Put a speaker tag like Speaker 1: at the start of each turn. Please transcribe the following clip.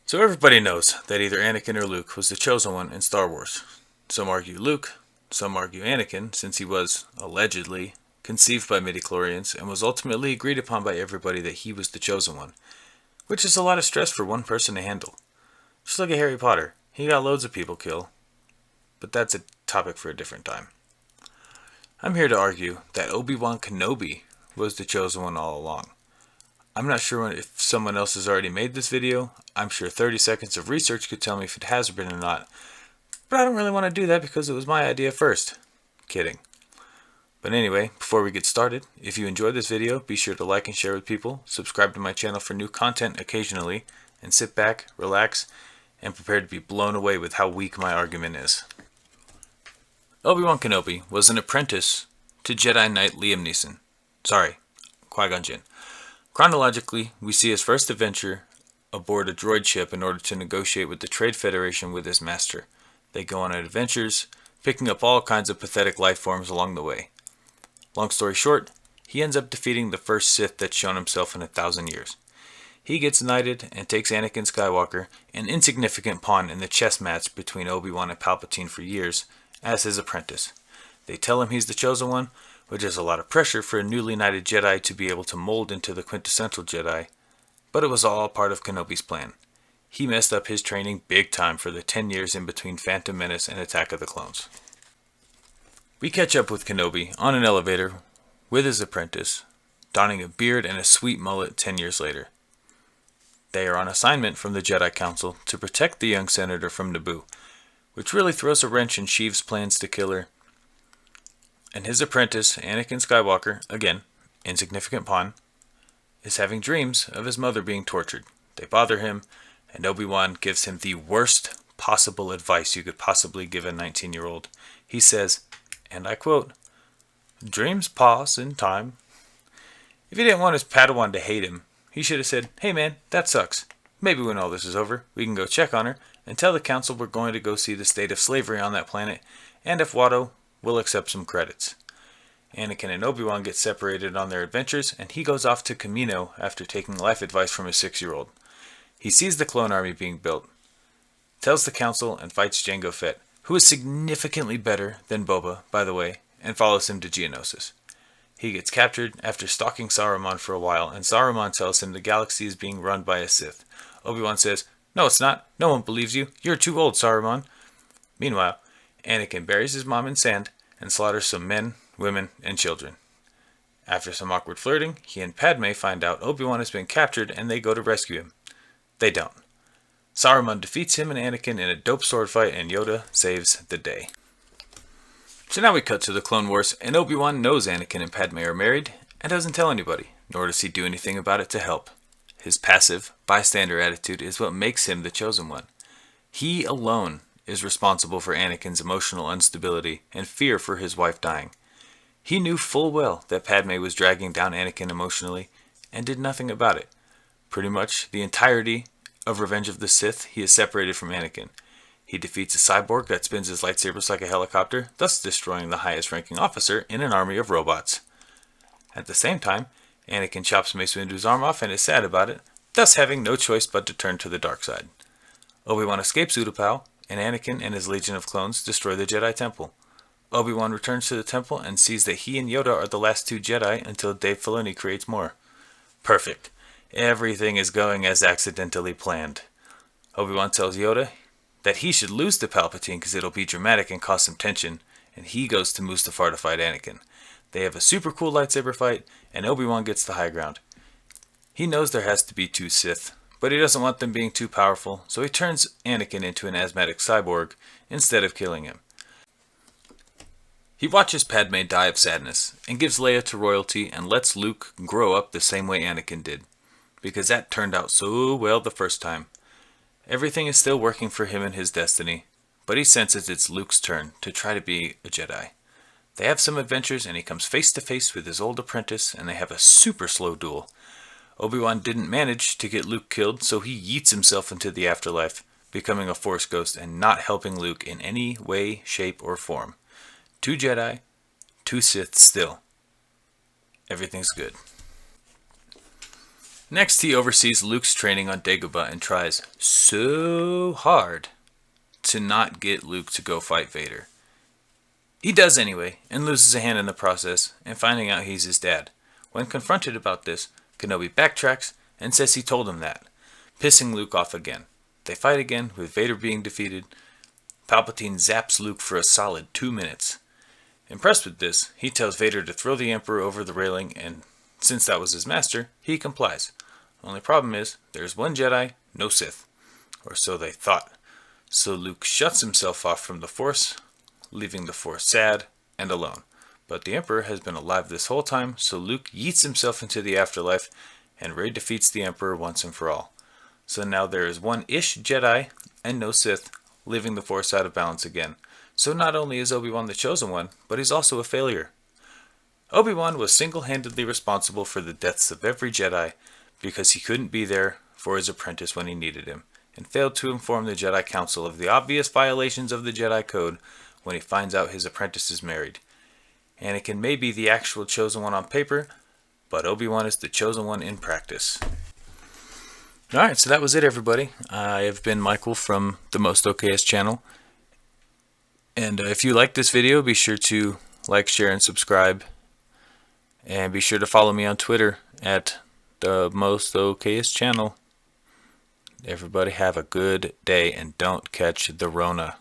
Speaker 1: So everybody knows that either Anakin or Luke was the chosen one in Star Wars. Some argue Luke, some argue Anakin, since he was, allegedly, conceived by midichlorians and was ultimately agreed upon by everybody that he was the chosen one, which is a lot of stress for one person to handle. Just look at Harry Potter. He got loads of people killed, but that's a topic for a different time. I'm here to argue that Obi Wan Kenobi was the chosen one all along. I'm not sure if someone else has already made this video. I'm sure 30 seconds of research could tell me if it has been or not. But I don't really want to do that because it was my idea first. Kidding. But anyway, before we get started, if you enjoyed this video, be sure to like and share with people, subscribe to my channel for new content occasionally, and sit back, relax, and prepare to be blown away with how weak my argument is. Obi Wan Kenobi was an apprentice to Jedi Knight Liam Neeson. Qui-Gon Jinn. Chronologically, we see his first adventure aboard a droid ship in order to negotiate with the Trade Federation with his master. They go on adventures, picking up all kinds of pathetic life forms along the way. Long story short, he ends up defeating the first Sith that's shown himself in 1,000 years. He gets knighted and takes Anakin Skywalker, an insignificant pawn in the chess match between Obi-Wan and Palpatine for years, as his apprentice. They tell him he's the chosen one, which is a lot of pressure for a newly knighted Jedi to be able to mold into the quintessential Jedi, but it was all part of Kenobi's plan. He messed up his training big time for the 10 years in between Phantom Menace and Attack of the Clones. We catch up with Kenobi on an elevator with his apprentice, donning a beard and a sweet mullet 10 years later. They are on assignment from the Jedi Council to protect the young senator from Naboo, which really throws a wrench in Sheev's plans to kill her. And his apprentice, Anakin Skywalker, again, insignificant pawn, is having dreams of his mother being tortured. They bother him, and Obi-Wan gives him the worst possible advice you could possibly give a 19-year-old. He says, and I quote, "Dreams pass in time." If he didn't want his Padawan to hate him, he should have said, "Hey man, that sucks. Maybe when all this is over, we can go check on her and tell the council we're going to go see the state of slavery on that planet, and if Watto will accept some credits." Anakin and Obi-Wan get separated on their adventures, and he goes off to Kamino after taking life advice from his 6-year-old. He sees the clone army being built, tells the council, and fights Jango Fett, who is significantly better than Boba, by the way, and follows him to Geonosis. He gets captured after stalking Saruman for a while, and Saruman tells him the galaxy is being run by a Sith. Obi-Wan says, "No, it's not. No one believes you. You're too old, Saruman." Meanwhile, Anakin buries his mom in sand and slaughters some men, women, and children. After some awkward flirting, he and Padme find out Obi-Wan has been captured and they go to rescue him. They don't. Saruman defeats him and Anakin in a dope sword fight, and Yoda saves the day. So now we cut to the Clone Wars, and Obi-Wan knows Anakin and Padme are married and doesn't tell anybody, nor does he do anything about it to help. His passive, bystander attitude is what makes him the chosen one. He alone is responsible for Anakin's emotional instability and fear for his wife dying. He knew full well that Padme was dragging down Anakin emotionally and did nothing about it. Pretty much the entirety of Revenge of the Sith, he is separated from Anakin. He defeats a cyborg that spins his lightsabers like a helicopter, thus destroying the highest ranking officer in an army of robots. At the same time, Anakin chops Mace Windu's arm off and is sad about it, thus having no choice but to turn to the dark side. Obi-Wan escapes Utapau, and Anakin and his legion of clones destroy the Jedi Temple. Obi-Wan returns to the temple and sees that he and Yoda are the last 2 Jedi until Dave Filoni creates more. Perfect. Everything is going as accidentally planned. Obi-Wan tells Yoda that he should lose to Palpatine because it'll be dramatic and cause some tension, and he goes to Mustafar to fight Anakin. They have a super cool lightsaber fight, and Obi-Wan gets the high ground. He knows there has to be 2 Sith, but he doesn't want them being too powerful, so he turns Anakin into an asthmatic cyborg instead of killing him. He watches Padme die of sadness, and gives Leia to royalty and lets Luke grow up the same way Anakin did, because that turned out so well the first time. Everything is still working for him and his destiny, but he senses it's Luke's turn to try to be a Jedi. They have some adventures, and he comes face to face with his old apprentice, and they have a super slow duel. Obi-Wan didn't manage to get Luke killed, so he yeets himself into the afterlife, becoming a Force ghost and not helping Luke in any way, shape, or form. 2 Jedi, 2 Sith still. Everything's good. Next, he oversees Luke's training on Dagobah and tries so hard to not get Luke to go fight Vader. He does anyway, and loses a hand in the process, and finding out he's his dad. When confronted about this, Kenobi backtracks and says he told him that, pissing Luke off again. They fight again, with Vader being defeated. Palpatine zaps Luke for a solid 2 minutes. Impressed with this, he tells Vader to throw the Emperor over the railing, and since that was his master, he complies. Only problem is, there's one Jedi, no Sith. Or so they thought. So Luke shuts himself off from the Force, leaving the Force sad and alone. But the Emperor has been alive this whole time, so Luke yeets himself into the afterlife, and Rey defeats the Emperor once and for all. So now there is one-ish Jedi, and no Sith, leaving the Force out of balance again. So not only is Obi Wan the chosen one, but he's also a failure. Obi Wan was single-handedly responsible for the deaths of every Jedi, because he couldn't be there for his apprentice when he needed him, and failed to inform the Jedi Council of the obvious violations of the Jedi Code when he finds out his apprentice is married. Anakin may be the actual chosen one on paper, but Obi-Wan is the chosen one in practice. Alright, so that was it, everybody. I have been Michael from the Most OKS channel. And if you like this video, be sure to like, share, and subscribe. And be sure to follow me on Twitter at the Most OKS channel. Everybody have a good day and don't catch the Rona.